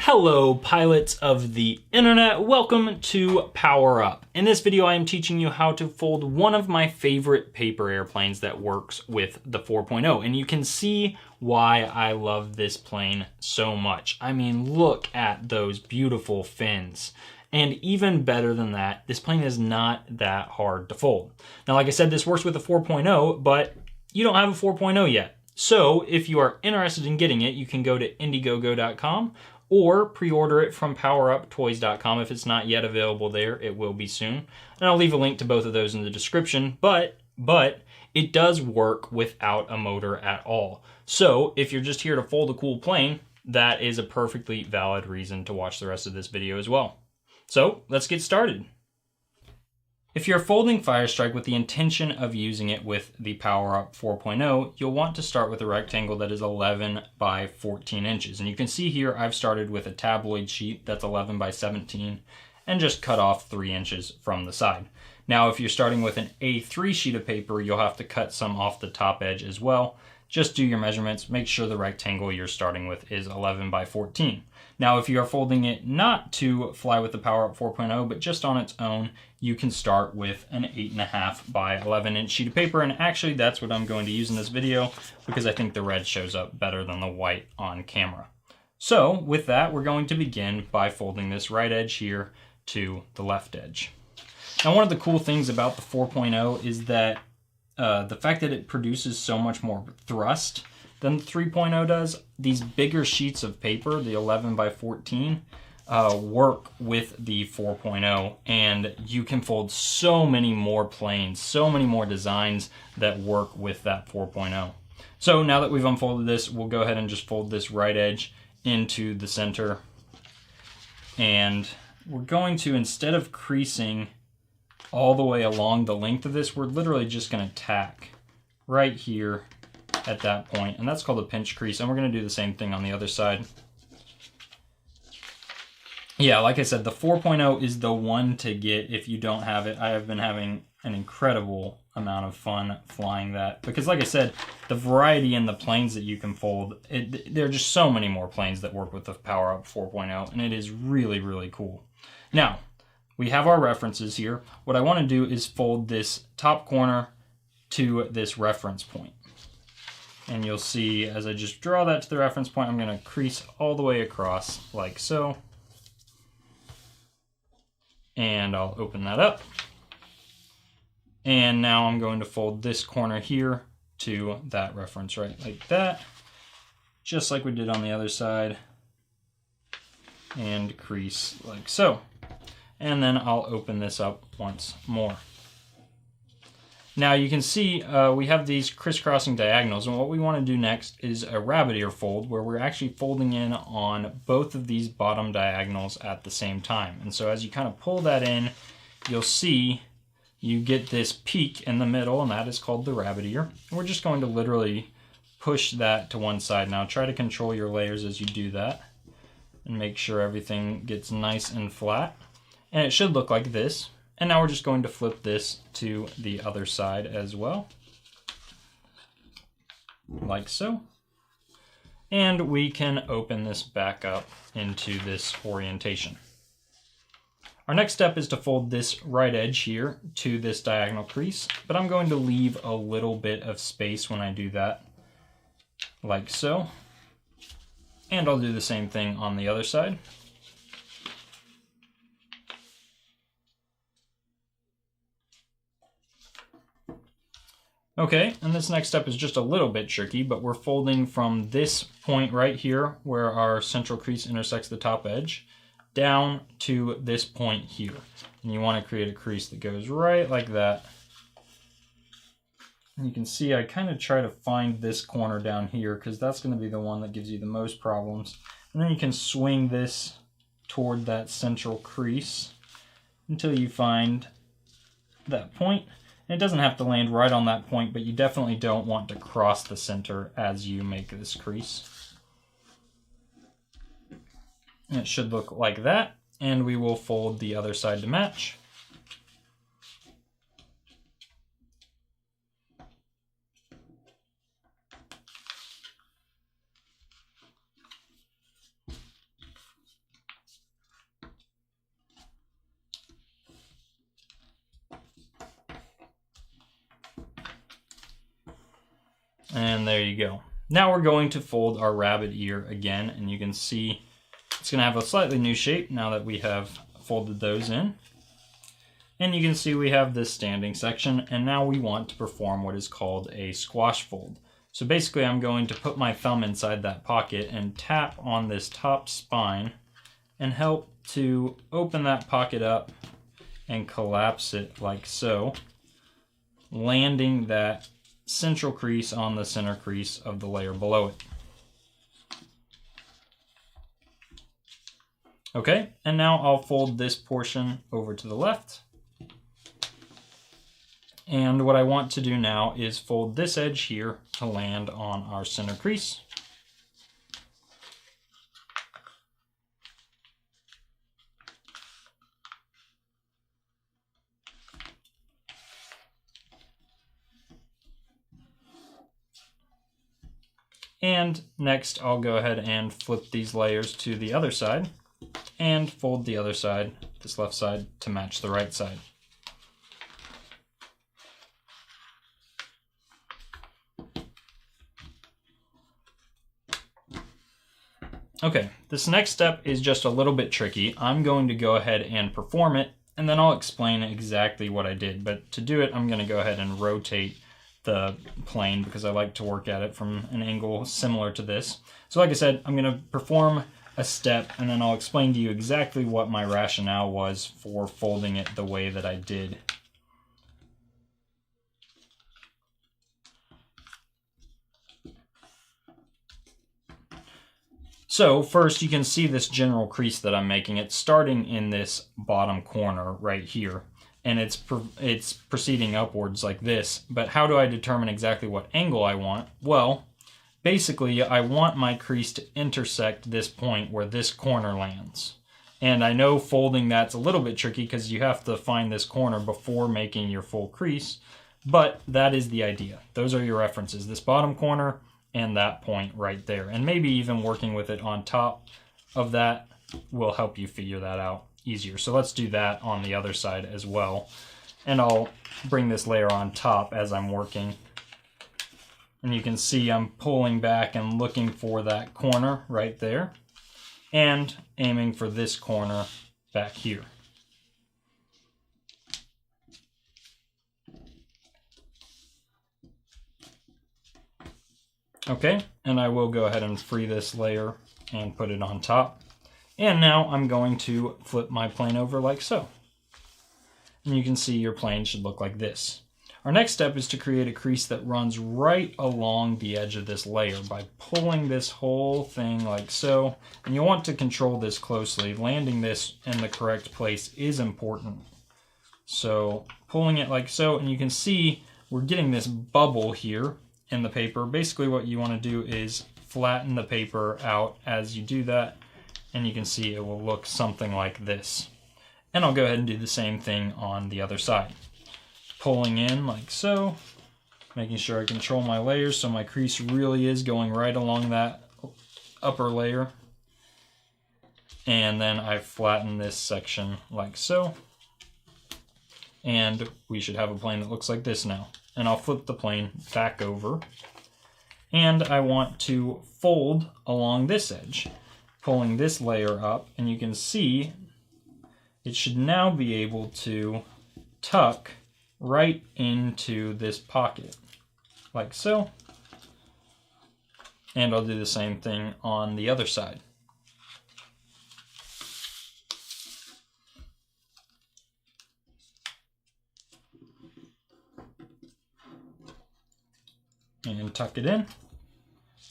Hello, pilots of the internet. Welcome to Power Up. In this video, I am teaching you how to fold one of my favorite paper airplanes that works with the 4.0. And you can see why I love this plane so much. I mean, look at those beautiful fins. And even better than that, this plane is not that hard to fold. Now, like I said, this works with the 4.0, but you don't have a 4.0 yet. So if you are interested in getting it, you can go to Indiegogo.com or pre-order it from PowerUpToys.com. If it's not yet available there, it will be soon. And I'll leave a link to both of those in the description, but it does work without a motor at all. So if you're just here to fold a cool plane, that is a perfectly valid reason to watch the rest of this video as well. So let's get started. If you're folding Firestrike with the intention of using it with the POWERUP 4.0, you'll want to start with a rectangle that is 11 by 14 inches. And you can see here I've started with a tabloid sheet that's 11 by 17 and just cut off 3 inches from the side. Now if you're starting with an A3 sheet of paper, you'll have to cut some off the top edge as well. Just do your measurements, make sure the rectangle you're starting with is 11 by 14. Now if you are folding it not to fly with the POWERUP 4.0, but just on its own, you can start with an 8.5 by 11 inch sheet of paper. And actually that's what I'm going to use in this video because I think the red shows up better than the white on camera. So with that, we're going to begin by folding this right edge here to the left edge. Now one of the cool things about the 4.0 is that the fact that it produces so much more thrust than the 3.0 does. These bigger sheets of paper, the 11 by 14, work with the 4.0, and you can fold so many more planes, so many more designs that work with that 4.0. So now that we've unfolded this, we'll go ahead and just fold this right edge into the center. And we're going to, instead of creasing all the way along the length of this, we're literally just going to tack right here at that point, and that's called a pinch crease, and we're going to do the same thing on the other side. Yeah, like I said, the 4.0 is the one to get if you don't have it. I have been having an incredible amount of fun flying that because, like I said, the variety in the planes that you can fold, there are just so many more planes that work with the POWERUP 4.0, and it is really, really cool. Now, we have our references here. What I want to do is fold this top corner to this reference point. And you'll see as I just draw that to the reference point, I'm going to crease all the way across like so. And I'll open that up. And now I'm going to fold this corner here to that reference right like that. Just like we did on the other side. And crease like so. And then I'll open this up once more. Now you can see we have these crisscrossing diagonals, and what we want to do next is a rabbit ear fold where we're actually folding in on both of these bottom diagonals at the same time. And so as you kind of pull that in, you'll see you get this peak in the middle, and that is called the rabbit ear. And we're just going to literally push that to one side. Now try to control your layers as you do that and make sure everything gets nice and flat. And it should look like this. And now we're just going to flip this to the other side as well, like so. And we can open this back up into this orientation. Our next step is to fold this right edge here to this diagonal crease, but I'm going to leave a little bit of space when I do that, like so. And I'll do the same thing on the other side. Okay, and this next step is just a little bit tricky, but we're folding from this point right here where our central crease intersects the top edge down to this point here. And you want to create a crease that goes right like that. And you can see I kind of try to find this corner down here because that's going to be the one that gives you the most problems. And then you can swing this toward that central crease until you find that point. It doesn't have to land right on that point, but you definitely don't want to cross the center as you make this crease. And it should look like that, and we will fold the other side to match. And there you go. Now we're going to fold our rabbit ear again, and you can see it's going to have a slightly new shape now that we have folded those in. And you can see we have this standing section, and now we want to perform what is called a squash fold. So basically I'm going to put my thumb inside that pocket and tap on this top spine and help to open that pocket up and collapse it like so, landing that central crease on the center crease of the layer below it. Okay, and now I'll fold this portion over to the left. And what I want to do now is fold this edge here to land on our center crease. And next I'll go ahead and flip these layers to the other side and fold the other side, this left side, to match the right side. Okay, this next step is just a little bit tricky. I'm going to go ahead and perform it, and then I'll explain exactly what I did. But to do it, I'm going to go ahead and rotate the plane because I like to work at it from an angle similar to this. So like I said, I'm going to perform a step, and then I'll explain to you exactly what my rationale was for folding it the way that I did. So first you can see this general crease that I'm making. It's starting in this bottom corner right here, and it's proceeding upwards like this. But how do I determine exactly what angle I want? Well, basically I want my crease to intersect this point where this corner lands. And I know folding that's a little bit tricky because you have to find this corner before making your full crease, but that is the idea. Those are your references, this bottom corner and that point right there. And maybe even working with it on top of that will help you figure that out easier. So let's do that on the other side as well. And I'll bring this layer on top as I'm working. And you can see I'm pulling back and looking for that corner right there and aiming for this corner back here. Okay, and I will go ahead and free this layer and put it on top. And now I'm going to flip my plane over like so. And you can see your plane should look like this. Our next step is to create a crease that runs right along the edge of this layer by pulling this whole thing like so. And you want to control this closely. Landing this in the correct place is important. So pulling it like so, and you can see we're getting this bubble here in the paper. Basically what you want to do is flatten the paper out as you do that, and you can see it will look something like this. And I'll go ahead and do the same thing on the other side. Pulling in like so, making sure I control my layers so my crease really is going right along that upper layer. And then I flatten this section like so. And we should have a plane that looks like this now. And I'll flip the plane back over. And I want to fold along this edge, pulling this layer up, and you can see it should now be able to tuck right into this pocket, like so. And I'll do the same thing on the other side. And tuck it in.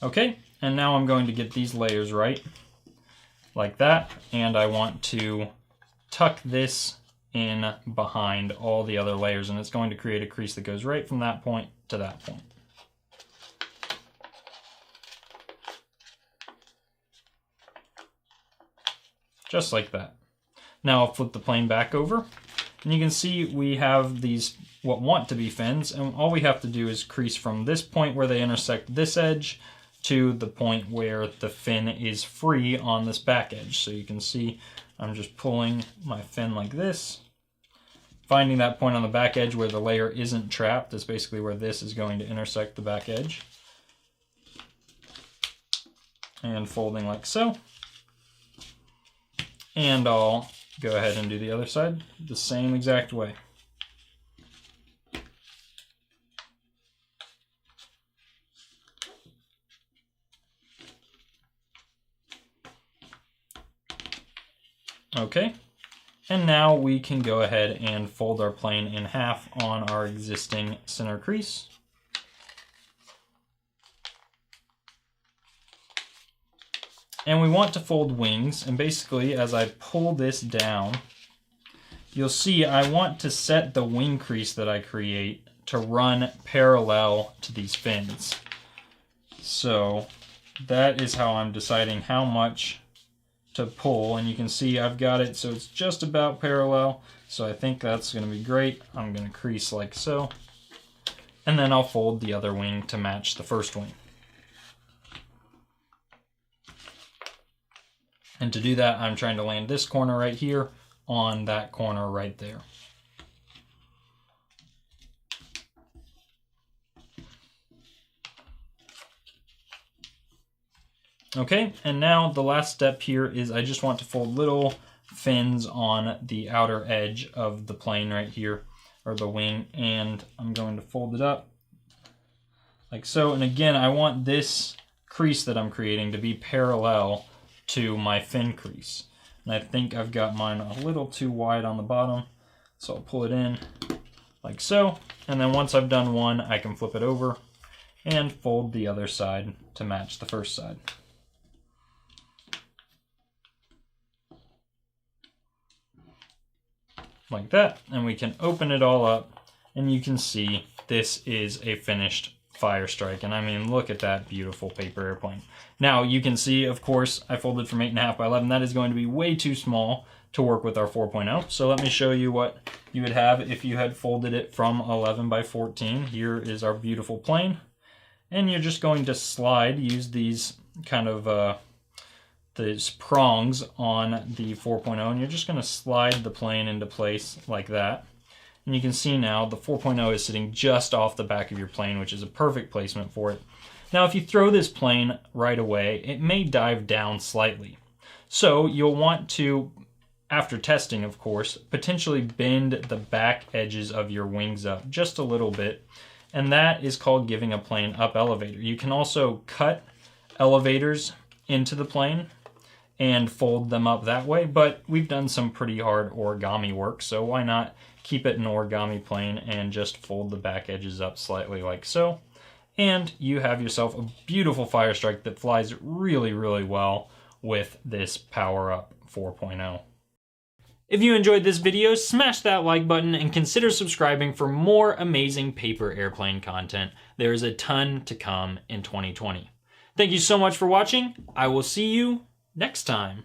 Okay, and now I'm going to get these layers right, like that, and I want to tuck this in behind all the other layers, and it's going to create a crease that goes right from that point to that point. Just like that. Now I'll flip the plane back over, and you can see we have these what want to be fins, and all we have to do is crease from this point where they intersect this edge to the point where the fin is free on this back edge. So you can see I'm just pulling my fin like this, finding that point on the back edge where the layer isn't trapped. That's basically where this is going to intersect the back edge. and folding like so. And I'll go ahead and do the other side the same exact way. Okay, and now we can go ahead and fold our plane in half on our existing center crease. And we want to fold wings, and basically as I pull this down, you'll see I want to set the wing crease that I create to run parallel to these fins. So that is how I'm deciding how much to pull, and you can see I've got it so it's just about parallel, so I think that's going to be great. I'm going to crease like so, and then I'll fold the other wing to match the first wing. And to do that, I'm trying to land this corner right here on that corner right there. Okay, and now the last step here is I just want to fold little fins on the outer edge of the plane right here, or the wing, and I'm going to fold it up like so. And again, I want this crease that I'm creating to be parallel to my fin crease. And I think I've got mine a little too wide on the bottom, so I'll pull it in like so. And then once I've done one, I can flip it over and fold the other side to match the first side. Like that, and we can open it all up, and you can see this is a finished Firestrike. And I mean, look at that beautiful paper airplane. Now you can see, of course, I folded from 8.5 by 11. That is going to be way too small to work with our 4.0. So let me show you what you would have if you had folded it from 11 by 14. Here is our beautiful plane, and you're just going to slide, use these kind of these prongs on the 4.0, and you're just going to slide the plane into place like that. And you can see now the 4.0 is sitting just off the back of your plane, which is a perfect placement for it. Now, if you throw this plane right away, it may dive down slightly. So you'll want to, after testing, of course, potentially bend the back edges of your wings up just a little bit, and that is called giving a plane up elevator. You can also cut elevators into the plane and fold them up that way, but we've done some pretty hard origami work, so why not keep it an origami plane and just fold the back edges up slightly like so, and you have yourself a beautiful Firestrike that flies really, really well with this POWERUP 4.0. If you enjoyed this video, smash that like button and consider subscribing for more amazing paper airplane content. There is a ton to come in 2020. Thank you so much for watching. I will see you next time.